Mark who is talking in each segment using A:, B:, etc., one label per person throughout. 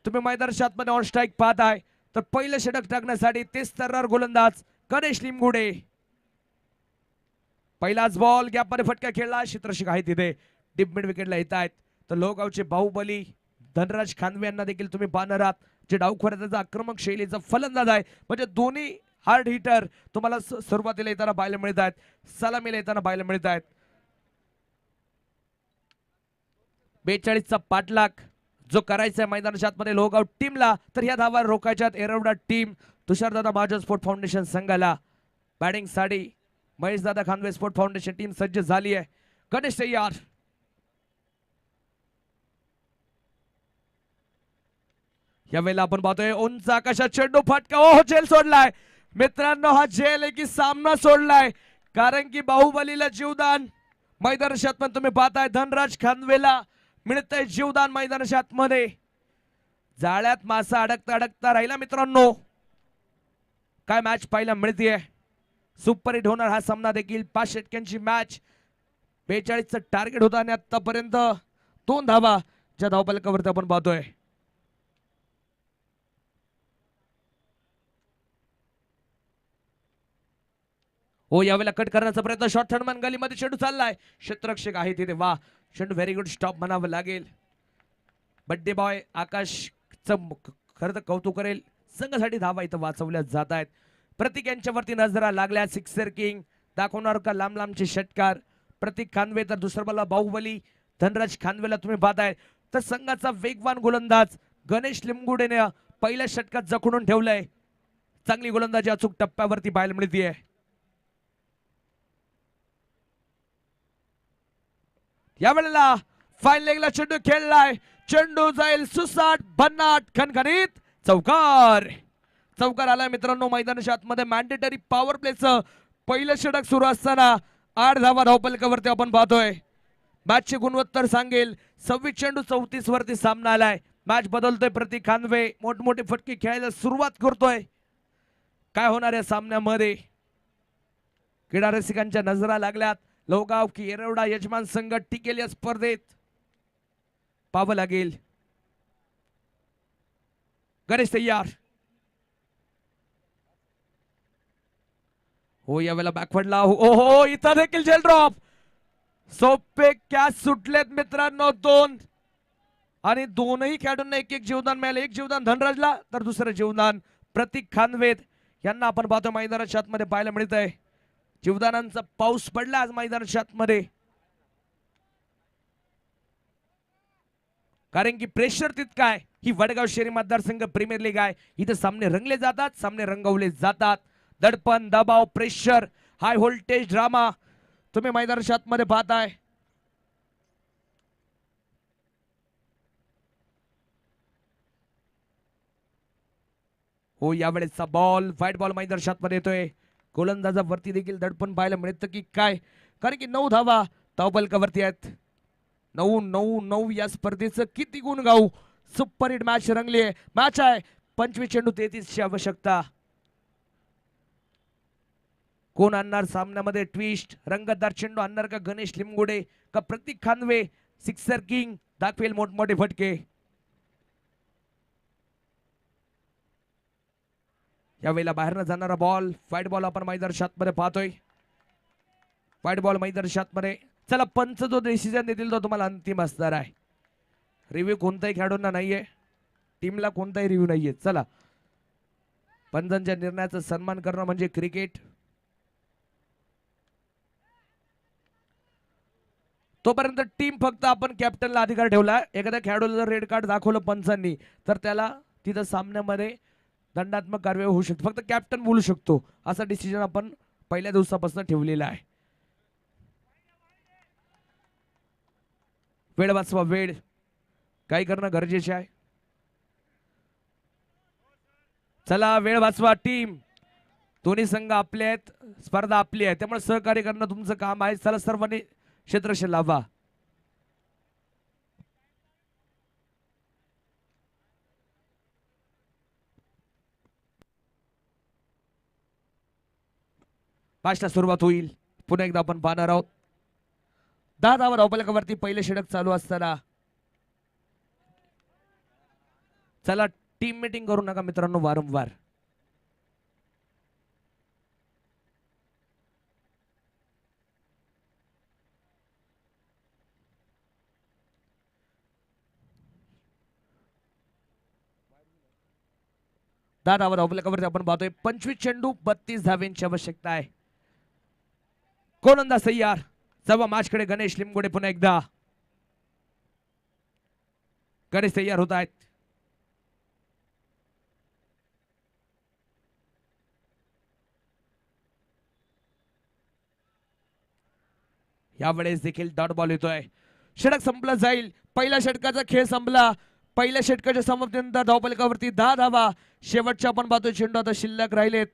A: तुम्ही मैदानाच्या आतमध्ये ऑन स्ट्राईक पाहताय तर पहिलं षटक टाकण्यासाठी तेच तर्रार गोलंदाज गणेश लिमगुडे. पहिलाच बॉल गॅपमध्ये फटका खेळला. क्षेत्ररक्षक आहे तिथे डीप मिड विकेटला येत आहेत. तर लोहगावचे बाहुबली धनराज खानवे यांना देखील तुम्ही पाहणार आहात, जे डावखोऱ्याचा आक्रमक शैलीचा फलंदाज आहे. म्हणजे दोन्ही हार्ड हिटर तुम्हाला सुरुवातीला येताना पाहायला मिळत आहेत, सलामीला येताना पाहायला मिळत आहेत. 42 चा पाठलाग जो करायचा आहे मैदानाच्या आतमध्ये लोहगाव टीमला, तर या धावा रोखायच्यात Yerawada team तुषारदादा Mahajan sport foundation संघाला. बॅटिंग साठी महेशदादा खानवे स्पोर्ट फाउंडेशन टीम सज्ज झाली आहे. गणेश तयार. यावेळेला आपण पाहतोय उंच आकाशात चेंडू फटका. ओ झेल सोडलाय मित्रांनो, हा झेल आहे की सामना सोडलाय, कारण की बाहुबलीला जीवदान मैदानाच्या आतमध्ये तुम्ही पाहताय. धनराज खानवेला मिळतंय जीवदान मैदानाच्या आतमध्ये. जाळ्यात मासा अडकता अडकता राहिला मित्रांनो. काय मॅच पाहायला मिळतीये. सुपर हिट होणार हा सामना देखील. 5 षटकांची मॅच. 42 चं टार्गेट होता आणि आतापर्यंत 2 धावा ज्या धावफलकावरती आपण पाहतोय. हो यावेळेला कट करण्याचा प्रयत्न. शॉर्ट थर्डमॅन गलीमध्ये चेंडू चाललाय. क्षेत्ररक्षक आहे तिथे. वा चेंडू व्हेरी गुड स्टॉप म्हणावं लागेल. बड्डे बॉय आकाशचं खरं तर कौतुक करेल. संघासाठी धावा इथं वाचवल्या जात आहेत. प्रतीक यांच्यावरती नजरा लागल्या. सिक्सर किंग दाखवणार का लांब लांबचे षटकार. प्रतीक खानवे तर दुसरा बॉलला बाहुबली धनराज खानवेला तुम्ही पाहताय. तर संघाचा वेगवान गोलंदाज गणेश लिमगुडेने पहिल्या षटकात जखडून ठेवलंय. चांगली गोलंदाजी अचूक टप्प्यावरती पाहायला मिळतीये. यावेळेला फाईन लेगला चेंडू खेळलाय. चेंडू जाईल सुसाट भन्नाट खणखणीत. चौकार. चौकार आलाय मित्रांनो मैदानाच्या आतमध्ये. मॅन्डेटरी पॉवर प्लेचं पहिलं षटक सुरू असताना 8 धावा धावफलकावरती आपण पाहतोय. मॅचची गुणवत्ता सांगेल 26 चेंडू 34 वरती सामना आलाय. मॅच बदलतोय. प्रतीक खानवे मोठमोठे फटके खेळायला सुरुवात करतोय. काय होणार या सामन्यामध्ये. क्रीडा रसिकांच्या नजरा लागल्यात. लोहगाव की एरवडा यजमान संघ टिकेल या स्पर्धेत पाहावं लागेल. गणेश तयार. हो यावेळेला बॅकवर्डला. हो इथं देखील जेल ड्रॉप. सोपे कॅच सुटलेत मित्रांनो 2 आणि दोनही खेळाडूंना एक एक जीवदान मिळालं. एक जीवदान धनराजला तर दुसरं जीवदान प्रतीक खानवेद यांना आपण पाहतो मैदानाच्या आतमध्ये पाहायला मिळत आहे. जीवदानांचा पाऊस पडला आज मैदानाच्या आतमध्ये, कारण की प्रेशर तितका आहे. ही वडगाव शहरी मतदारसंघ प्रीमियर लीग आहे. इथे सामने रंगले जातात, सामने रंगवले जातात. दडपण दबाव प्रेशर हाय व्होल्टेज ड्रामा तुम्ही मैदानाच्या आतमध्ये पाहताय. हो यावेळेचा बॉल व्हाईट बॉल मैदानाच्या आतमध्ये येतोय. गोलंदाजावरती देखील दडपण पाहायला मिळतं की काय, कारण की 9 धावा धावफलकावरती आहेत. 9-9-9 या स्पर्धेचं किती गुण गाऊ. सुपर हिट मॅच रंगली आहे. मॅच आहे 25 चेंडू 33 ची आवश्यकता. कोण आणणार सामन्यामध्ये ट्विस्ट. रंगतदार चेंडू आणणार का गणेश लिमगुडे का प्रतीक खानवे. सिक्सर किंग दाखवेल मोठमोठे फटके. यावेळेला बाहेरनं जाणारा बॉल व्हाईट बॉल आपण मैदानाच्या आतमध्ये पाहतोय. व्हाईट बॉल मैदानाच्या आतमध्ये. चला पंच जो डिसिजन देतील तो तुम्हाला अंतिम असणार आहे. रिव्ह्यू कोणत्याही खेळाडूंना नाहीये, टीमला कोणताही रिव्ह्यू नाहीये. चला पंचांच्या निर्णयाचा सन्मान करणं म्हणजे क्रिकेट. तोपर्यंत टीम फक्त आपण कॅप्टनला अधिकार ठेवला. एखाद्या खेळाडूला जर रेड कार्ड दाखवलं पंचांनी तर त्याला तिथं सामन्यामध्ये दंडात्मक कारवाई होऊ शकते. फक्त कॅप्टन बोलू शकतो असा डिसिजन आपण पहिल्या दिवसापासून ठेवलेला आहे. वेळ वाचवा वेळ. काय करणं गरजेचे आहे. चला वेळ वाचवा टीम. दोन्ही संघ आपले आहेत, स्पर्धा आपली आहे, त्यामुळे सहकार्य करणं तुमचं काम आहे. चला सर्वांनी क्षेत्ररक्षण लावा. मॅचला सुरुवात होईल. पुन्हा एकदा आपण पाहणार आहोत. 10 धावा धावफलकावरती पहिले षटक चालू असताना चला टीम मीटिंग करू नका मित्रांनो वारंवार. धावावर धावफलकावरती आपण पाहतोय 25 चेंडू 32 धावांची आवश्यकता आहे. गोलंदाज तयार. सव्वा मॅचकडे गणेश लिमगोडे पुन्हा एकदा. गणेश तयार होत आहेत. यावेळेस देखील डॉट बॉल येतोय. षटक संपलं जाईल. पहिल्या षटकाचा खेळ संपला. पहिल्या षटकाच्या समाप्तीनंतर धावफलकावरती 10 धावा. शेवटच्या आपण पाहतोय चेंडू आता शिल्लक राहिलेत.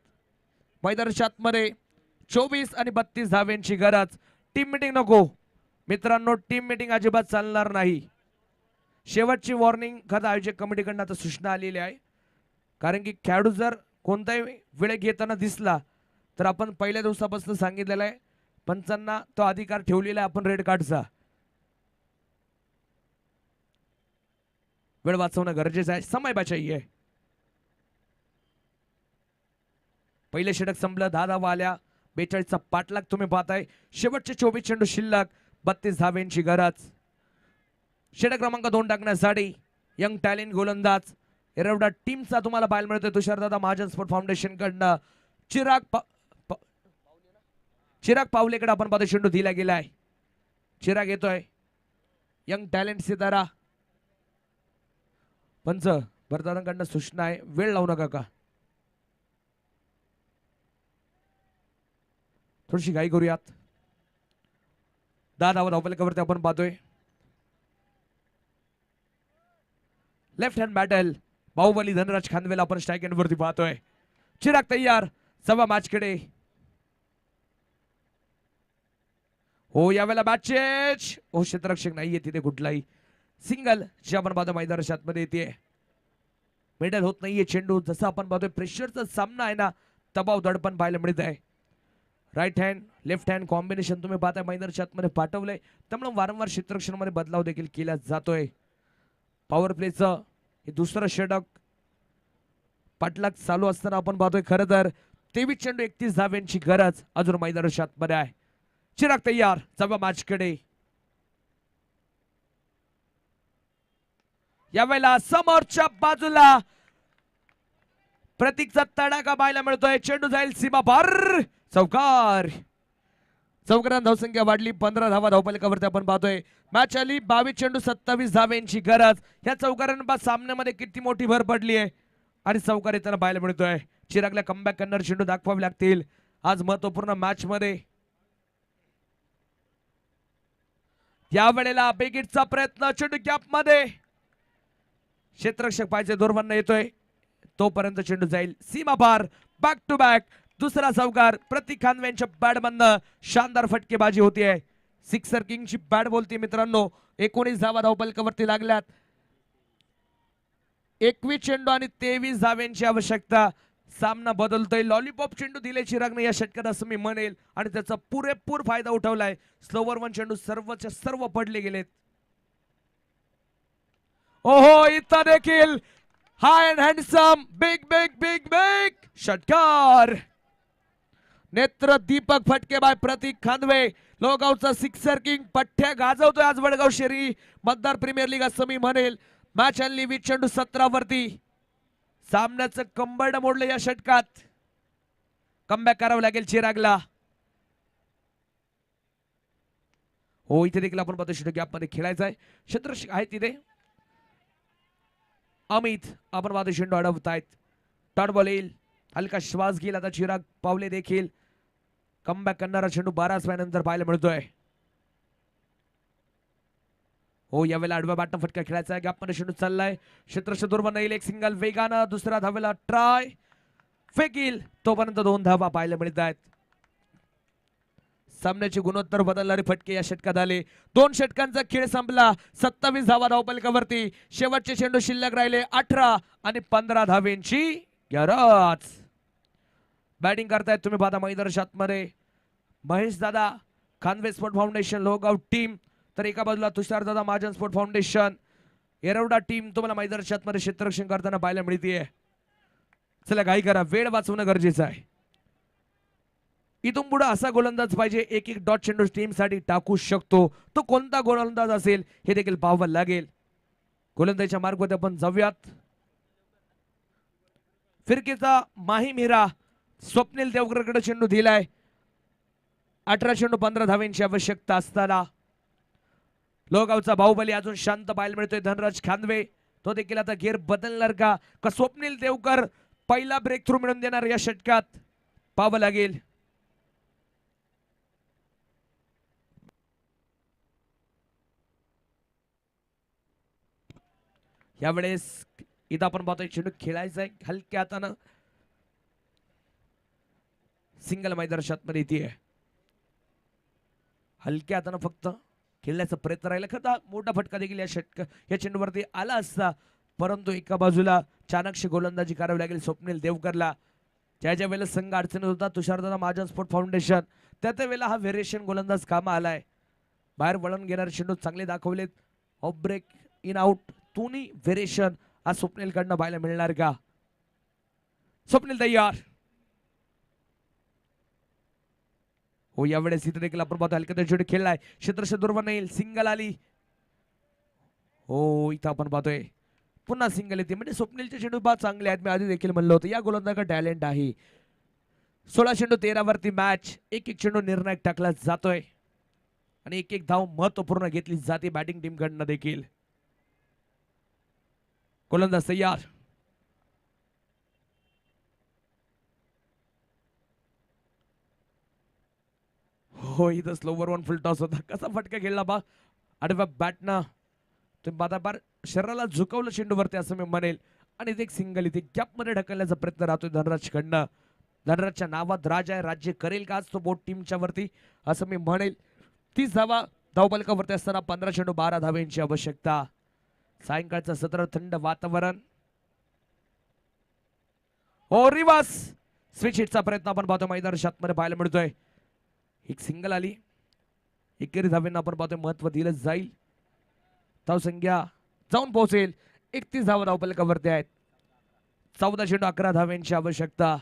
A: मैदानाच्या आतमध्ये 24 आणि 32 धाव्यांची गरज. टीम मीटिंग नको मित्रांनो, टीम मीटिंग अजिबात चालणार नाही. शेवटची वॉर्निंग खाता आयोजक कमिटीकडून आता सूचना आलेली आहे. कारण की खेळाडू जर कोणताही वेळ घेताना दिसला तर आपण पहिल्या दिवसापासून सांगितलेलं आहे पंचांना तो अधिकार ठेवलेला आहे आपण रेड कार्डचा. वेळ वाचवणं गरजेचं आहे. समय बचाइये. पहिले षटक संपलं. 10 धावा आल्या. 42चा पाठलाग तुम्ही पाहताय. शेवटचे 24 चेंडू शिल्लक. 32 धाव्यांची गरज. षटक क्रमांक 2 टाकण्यासाठी यंग टॅलेंट गोलंदाज एरवडा टीमचा तुम्हाला पाहायला मिळतोय तुषारदादा महाजन स्पोर्ट फाउंडेशन कडनं. चिराग पावलेकडे आपण पाहतो चेंडू दिला गेलाय. चिराग येतोय. यंग टॅलेंट सितारा. पंच भरतानाकडनं सूचना आहे वेळ लावू नका का. थोडीशी घाई करूयात. 10 धावा धावफलकावरती आपण पाहतोय. लेफ्ट हँड बॅटल बाहुबली धनराज खानवेल आपण स्ट्राईक एंड वरती पाहतोय. चिराग तयार. सव्वा मॅचकडे. हो यावेळेला मॅचेच हो क्षेत्ररक्षक नाहीये तिथे कुठलाही. सिंगल जे आपण पाहतो मैदानाच्या आतमध्ये येते. मेडल होत नाहीये चेंडू. जसं आपण पाहतोय प्रेशरचा सामना आहे ना, दबाव दडपण पाहायला मिळत आहे. Right hand left hand combination तुम्ही पाहताय मैदानाच्या आतमध्ये पाठवलंय. त्यामुळे वारंवार क्षेत्ररक्षणामध्ये बदलाव देखील केला जातोय. पॉवर प्लेचं हे दुसरं षटक पाठलाग चालू असताना आपण पाहतोय खरं तर 23 चेंडू 31 धाव्यांची गरज अजून मैदानाच्या आतमध्ये आहे. चिराग तयार. सव्वा मॅचकडे. यावेळेला समोरच्या बाजूला प्रतीकचा तडाखा पाहायला मिळतोय. चेंडू जाईल सीमा पार. चौकार. चौकारांत धावसंख्या वाढली. 15 धावा धावफलकावरती आपण पाहतोय. मॅच आली 22 चेंडू 27 धाव्यांची गरज. या चौकारांबा सामन्यामध्ये किती मोठी भर पडली आहे आणि चौकार येताना पाहायला मिळतोय. चिरागला कमबॅक करणार चेंडू दाखवावे लागतील आज महत्वपूर्ण मॅच मध्ये. यावेळेला बेगिटचा प्रयत्न. चेंडू गॅप मध्ये. क्षेत्ररक्षक पाहिजे दोरवांना येतोय तोपर्यंत चेंडू जाईल सीमा पार. बॅक टू बॅक दुसरा चौकार. प्रतीक खानवेंच्या बॅट मधनं शानदार फटकेबाजी होतीये. सिक्सर किंगची बॅट बोलते मित्रांनो. 19 धावा धावफलकावरती लागल्यात. 21 चेंडू आणि 23 धाव्यांची आवश्यकता. सामना बदलतोय. लॉलीपॉप चेंडू दिले चिरागने या षटकात असं मी म्हणेल आणि त्याचा पुरेपूर फायदा उठवलाय. स्लोवर वन चेंडू सर्वच्या सर्व पडले गेलेत. ओहो इथं देखील high and handsome big big big big षटकार. नेत्र दीपक फटके बाय प्रतीक खानवे. लोगावचा सिक्सर किंग पठ्ठ्या गाजवतोय आज वडगाव शहरी मतदार प्रीमियर लीग असं मी म्हणेल. मॅच आणली 20 चेंडू 17 वरती. सामन्याचं कंबरड मोडलं या षटकात. कमबॅक करावं लागेल चिरागला. हो इथे देखील आपण पाहतो षटक गॅप मध्ये खेळायचं आहे. क्षेत्ररक्षक आहे तिथे अमित. आपण पाहतो चेंडू अडवतायत. डॉट बॉल येईल. हलका श्वास घेईल आता चिराग पावले देखील. कमबॅक करणारा चेंडू 12 नंतर पाहायला मिळतोय. हो यावेळेला आडव्या बॅटनं फटका खेळायचा आहे. गॅप मध्ये चेंडू चाललाय. क्षेत्ररक्षक दुर्बल येईल. एक सिंगल वेगानं. दुसऱ्या धावेला ट्राय फेकील. तोपर्यंत 2 धावा पाहायला मिळत आहेत. सामन्याचे गुणोत्तर बदलणारे फटके या षटकात आले. 2 षटकांचा खेळ संपला. 27 धावा धावफलकावरती. शेवटचे चेंडू शिल्लक राहिले 18 आणि 15 धावेंची गरज. बॅटिंग करतायत तुम्ही पाहता मैदानाच्या आतमध्ये महेश दादा Khanve sport foundation Lohgaon team. तर एका बाजूला तुषार दादा Mahajan sport foundation Yerwada team तुम्हाला मैदानाच्या आतमध्ये क्षेत्ररक्षण करताना पाहायला मिळतीये. चला घाई करा, वेळ वाचवणं गरजेचं आहे. इथून पुढे असा गोलंदाज पाहिजे एक एक डॉट चेंडू टीम साठी टाकू शकतो. तो कोणता गोलंदाज असेल हे देखील पाहावं लागेल. गोलंदाजीच्या मार्गावर आपण जाऊयात. फिरकीचा माही मिरा स्वप्नील देवकरकडे चेंडू दिलाय. 18 चेंडू 15 धावेंची आवश्यकता असताना लोहगावचा बाहुबली अजून शांत पाहायला मिळतोय. धनराज खानवे तो देखील आता गेअर बदलणार का स्वप्नील देवकर पहिला ब्रेक थ्रू मिळवून देणार या षटकात पाहावं लागेल. यावेळेस इथं आपण पाहतोय चेंडू खेळायचा आहे हलक्या हातानं. सिंगल मैदानात मध्ये येते. हलक्या हातानं फक्त खेळण्याचा प्रयत्न राहिला. खता मोठा फटका देखील या चेंडूवरती आला असता, परंतु एका बाजूला चाणक्य गोलंदाजी करावी लागेल स्वप्नील देवकरला. ज्या ज्या वेळेला संघ अडचणीत होता तुषारदादा महाजन स्पोर्ट फाउंडेशन त्या वेळेला हा व्हेरिएशन गोलंदाज कामा आलाय. बाहेर वळण घेणारे चेंडू चांगले दाखवलेत. ऑफ ब्रेक इन आउट दोन्ही व्हेरिएशन आज स्वप्नील कडनं पाहायला मिळणार का? स्वप्नील तयार हो. यावेळेस इथे देखील आपण पाहतो हलक्या चेंडू खेळलाय. क्षेत्ररक्षण दुर्बल नाही, सिंगल आली हो. इथं आपण पाहतोय पुन्हा सिंगल येते. म्हणजे स्वप्नीलचे चेंडू बा चांगले आहेत. मी आधी देखील म्हणलं होतं या गोलंदाजाचा टॅलेंट आहे. 16 चेंडू 13 वरती मॅच. एक एक चेंडू निर्णायक टाकला जातोय आणि एक एक धाव महत्वपूर्ण घेतली जाते बॅटिंग टीम कडनं देखील. गोलंदाज तयार हो. इथं स्लोवर वन फुल टॉस होता. कसा फटका खेळला बा आडव्या बॅटनं. तुम्ही बादाबार शरीराला झुकवलं चेंडूवरती असं मी म्हणेल. आणि एक सिंगल इथे गॅप मध्ये ढकलण्याचा प्रयत्न राहतोय धनराज कडनं. धनराजच्या नावात राज आहे. राज्य करेल का आज तो बोट टीमच्या वरती असं मी म्हणेल. 30 धावा धावपलकावरती असताना 15 चेंडू 12 धावेंची आवश्यकता. सायंकाळचं सत्र थंड वातावरण हो. रिवर्स स्विच हिटचा प्रयत्न आपण पाहतो मैदानाच्या आतमध्ये पाहायला मिळतोय. एक सिंगल आली. एकेरी धावेंना आपण पाहतोय महत्व दिलं जाईल. धाव संख्या जाऊन पोहोचेल 31 धावा धावपलकावरती आहेत. 14 चेंडू 11 धावेंची आवश्यकता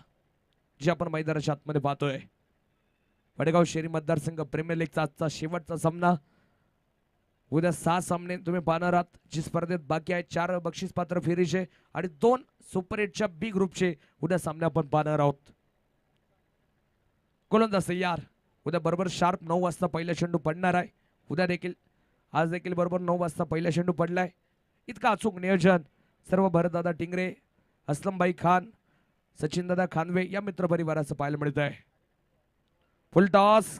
A: जी आपण मैदानाच्या आतमध्ये पाहतोय. वडगाव शहरी मतदारसंघ प्रीमियर लीगचा आजचा शेवटचा सामना. उद्या 6 सामने तुम्ही पाहणार आहात जी स्पर्धेत बाकी आहेत. 4 बक्षीस पात्र फेरीचे आणि 2 सुपर 8च्या बी ग्रुपचे उद्या सामने आपण पाहणार आहोत. गोलंदाज तयार. उद्या बरोबर शार्प 9 वाजता पहिला चेंडू पडणार आहे. उद्या देखील आज देखील बरोबर 9 वाजता पहिला चेंडू पडलाय. इतका अचूक नियोजन सर्व भरतदादा टिंगरे, असलमभाई खान, सचिनदादा खानवे या मित्र परिवाराचं पाहायला मिळत आहे. फुल टॉस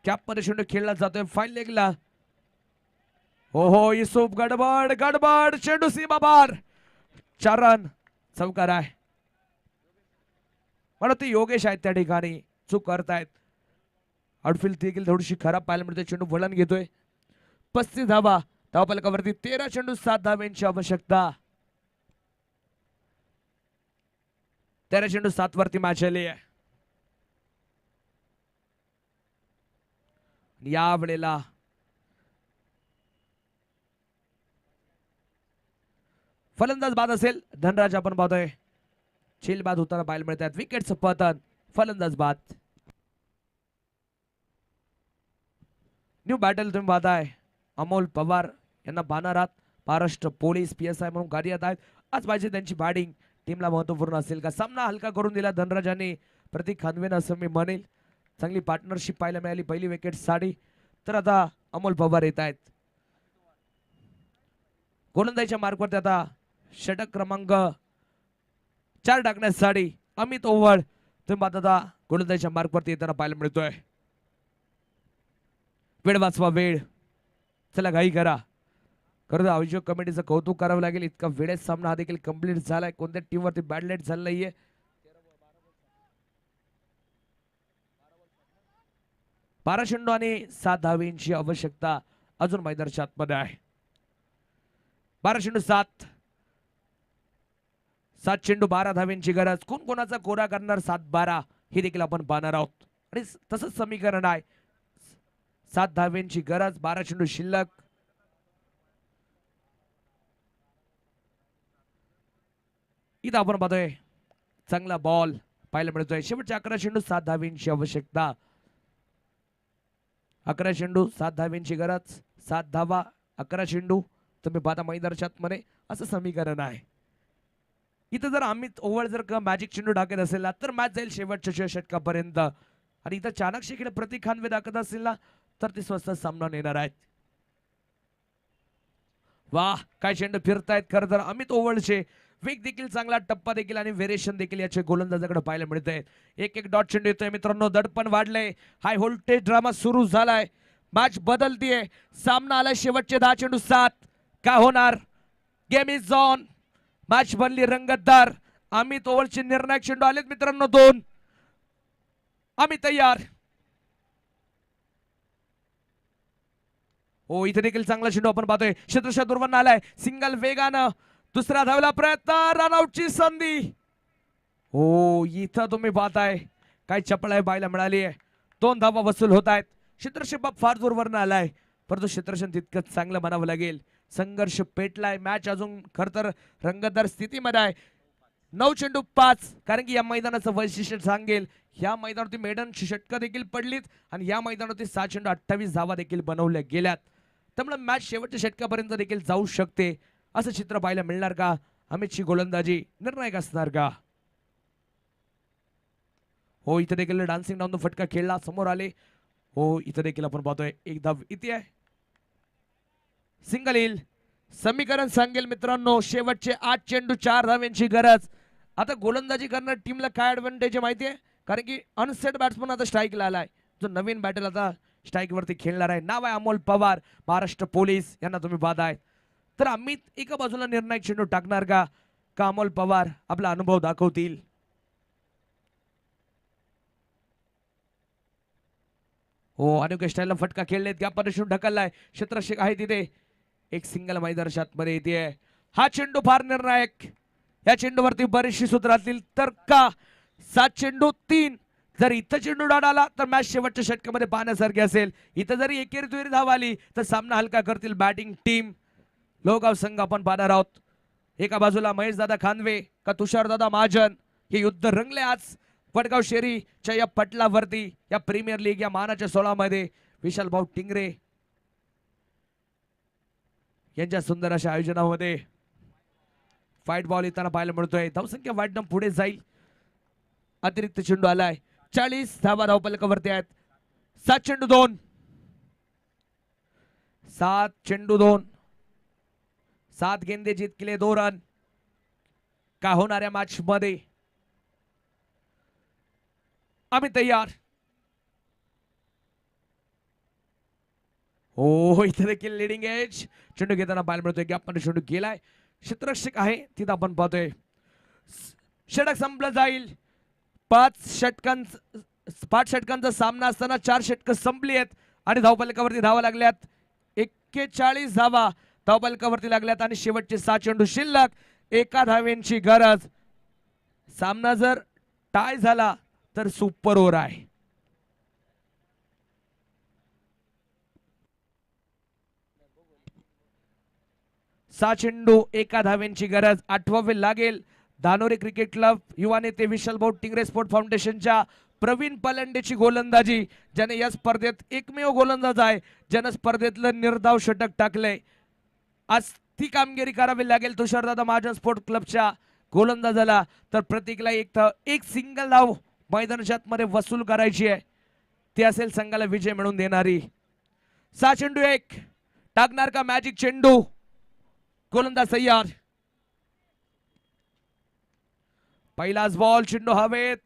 A: कॅप मध्ये चेंडू खेळला जातोय फाईन लेगला. हो हो. युसुफ गडबड गडबड चेंडू सीमा बार. 4 रन चौकार आहे. मला ते योगेश आहेत त्या ठिकाणी चूक करतायत. आउटफील्ड देखील थोडीशी खराब पाहायला मिळते. चेंडू वळण घेतोय. 35 धावा धावपलकावरती 13 चेंडू 7 धावेंची आवश्यकता. 13 चेंडू 7 वरती मॅच आली आहे. या वेळेला फलंदाज बाद असेल. धनराज आपण पाहतोय झेल बाद होताना पाहायला मिळतात. विकेटचं पतन. फलंदाज बाद. न्यू बॅटल तुम्ही पाहताय. अमोल पवार यांना पाहणार आहात. महाराष्ट्र पोलीस PSI म्हणून कार्यरत आहेत. आज पाहिजे त्यांची बॅटिंग टीमला महत्वपूर्ण असेल का? सामना हलका करून दिला धनराजाने प्रतीक खानवेनं असं मी म्हणेल. चांगली पार्टनरशिप पाहायला मिळाली पहिली विकेट साठी. तर आता अमोल पवार येत आहेत गोलंदाजीच्या मार्कवरती. आता षटक क्रमांक 4 टाकण्यासाठी अमित ओव्हळ तुम्ही पाहता गोलंदाजीच्या मार्कवरती येताना पाहायला मिळतोय. वेळ वाचवा वेळ. चला घाई करा. खरं तर आयोजक कमिटीचं कौतुक करावं लागेल. इतका वेळेत सामना हा देखील कंप्लीट झालाय. कोणत्या टीम वरती बॅड लाईट झालं नाहीये. 12 चेंडू आणि 7 धावेंची आवश्यकता अजून मैदानाच्या आतमध्ये आहे. 12 चेंडू 7 चेंडू 12 धावेंची गरज. कोण कोणाचा कोरा करणार 7-12 हे देखील आपण पाहणार आहोत. आणि तसंच समीकरण आहे. 7 धावेंची गरज 12 चेंडू शिल्लक. इथं आपण पाहतोय चांगला बॉल पाहायला मिळतोय. शेवटच्या 11 चेंडू 7 धावांची आवश्यकता. 11 चेंडू 7 धावांची गरज. 7 धावा 11 चेंडू. तुम्ही पाहता मैदानाच्या मध्ये असं समीकरण आहे. इथं जर अमित ओव्हर जर का मॅजिक चेंडू टाकत असेल ना तर मॅच जाईल शेवटच्या षटकापर्यंत. आणि इथं चाणक्य खेळ प्रतीक खानवे दाखवत असेल ना तर ते स्वस्त सामना नेणार आहेत. वाह काय चेंडू फिरतायत. खरं तर अमित ओव्हरचे वेग देखील चांगला, टप्पा देखील आणि व्हेरिएशन देखील याचे गोलंदाजाकडे पाहायला मिळते. एक डॉट चेंडू येतोय मित्रांनो. दडपण वाढलंय. हाय व्होल्टेज ड्रामा सुरू झालाय. मॅच बदलतीये. सामना आलाय शेवटचे 10 चेंडू 7. काय होणार. Game is on. मॅच बनली रंगतदार. अमित ओव्हरचे निर्णायक चेंडू आलेत मित्रांनो 2. आम्ही तयार. हो इथे देखील चांगला चेंडू आपण पाहतोय. क्षेत्रशा दुर्वन्न आलाय. सिंगल वेगानं दुसरा धावला प्रयत्न. रनआउटची संधी. हो इथं तुम्ही पाहताय काय चपळाई पाहायला मिळाली आहे. 2 धावा वसूल होत आहेत. क्षेत्रक्षेप फार जोरवरनं आलाय परंतु क्षेत्रक्षण तितकंच चांगलं म्हणावं लागेल. संघर्ष पेटलाय. मॅच अजून खर तर रंगतदार स्थितीमध्ये आहे. 9 चेंडू 5. कारण की या मैदानाचं वैशिष्ट्य सांगेल या मैदानावरती मेडन षटकं देखील पडलीत आणि या मैदानावरती 6 चेंडू 28 धावा देखील बनवल्या गेल्यात. त्यामुळे मॅच शेवटच्या षटकापर्यंत देखील जाऊ शकते. असं चित्र पाहायला मिळणार का. अमितची गोलंदाजी निर्णायक असणार का. हो इथे देखील डान्सिंग डाऊन फटका खेळला. समोर आले. हो इथे देखील आपण पाहतोय एक धाव इथे आहे. सिंगल येईल. समीकरण सांगेल मित्रांनो शेवटचे 8 चेंडू 4 धावांची गरज. आता गोलंदाजी करणार टीमला काय ऍडव्हान्टेज आहे माहितीये. कारण की अनसेट बॅट्समन आता स्ट्राईकला आलाय. जो नवीन बॅटर आता स्ट्राईक वरती खेळणार आहे. नाव आहे अमोल पवार. महाराष्ट्र पोलीस यांना तुम्ही पाहताय. तर अमित एका बाजूला निर्णायक चेंडू टाकणार का अमोल पवार आपला अनुभव दाखवतील. हो अनोख्या स्टाईलला फटका खेळलेत. या पद्धतीने ढकललाय. क्षेत्ररक्षक आहे तिथे. एक सिंगल मैदानाच्या आतमध्ये येते. हा चेंडू फार निर्णायक. या चेंडूवरती बरीचशी सूत्र असतील तर का. 7 चेंडू 3. जर इथं चेंडू डाड आला तर मॅच शेवटच्या षटकामध्ये पाहण्यासारखी असेल. इथं जरी एकेरी दुहेरी धाव आली तर सामना हलका करतील बॅटिंग टीम. लोहगाव संघ आपण पाहणार आहोत. एका बाजूला महेशदादा खानवे का तुषारदादा महाजन. हे युद्ध रंगले आज वडगाव शेरीच्या या पटलावरती. या प्रीमियर लीग या मानाच्या 16 मध्ये विशाल भाऊ टिंगरे यांच्या सुंदर अशा आयोजनामध्ये फाईट बॉल येताना पाहायला मिळतोय. धावसंख्या वाढणं पुढे जाईल. अतिरिक्त चेंडू आलाय. 40 धावा धावपलकावरती आहेत. 7 चेंडू 2. 7 चेंडू 2. 7 गेंदे जीत केले 2 रन. काय होणाऱ्या मॅच मध्ये आम्ही तयार. हो इथे देखील लिडिंग एज. चेंडू घेताना पाहायला मिळतोय. गॅप मध्ये चेंडू गेलाय. क्षेत्ररक्षक आहे तिथं आपण पाहतोय. षटक संपलं जाईल. 5 षटकांचा सामना असताना 4 षटकं संपली आहेत आणि धावपलकावरती धावा लागल्यात. 41 धावा धावपलकावरती लागल्यात आणि शेवटचे 6 चेंडू शिल्लक. 1 धावेंची गरज. सामना जर टाय झाला तर सुपर ओव्हर आहे. सहा चेंडू 1 धावेंची गरज. आठवावे लागेल. धानोरी क्रिकेट क्लब युवा नेते विशाल भाऊ टिंगरे स्पोर्ट फाउंडेशनच्या प्रवीण पलंडेची गोलंदाजी. ज्याने या स्पर्धेत एकमेव गोलंदाज आहे ज्याने स्पर्धेतलं निर्धाव षटक टाकलंय. आज ती कामगिरी करावी लागेल तुषारदादा महाजन स्पोर्ट क्लबच्या गोलंदाजाला. तर प्रतीकला एक सिंगल धाव मैदानाच्या आतमध्ये वसूल करायची आहे. ती असेल संघाला विजय मिळवून देणारी. 6 चेंडू 1 टाकणार का मॅजिक चेंडू. गोलंदाज तयार. पहिलाच बॉल. चेंडू हवेत.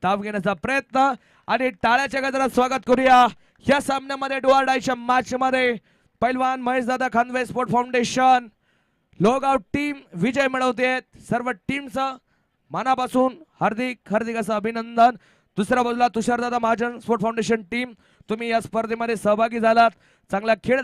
A: धाव घेण्याचा प्रयत्न आणि टाळ्याच्या गजरात स्वागत करूया या सामन्यामध्ये डुआरडायच्या मॅच मध्ये. पैलवान महेशदादा खानवे स्पोर्ट फाउंडेशन लोहगाव टीम विजय मिळवते. सर्व टीमचं मनापासून हार्दिक असं अभिनंदन. दुसऱ्या बाजूला तुषारदादा महाजन स्पोर्ट फाउंडेशन टीम तुम्ही या स्पर्धेमध्ये सहभागी झालात. चांगला खेळ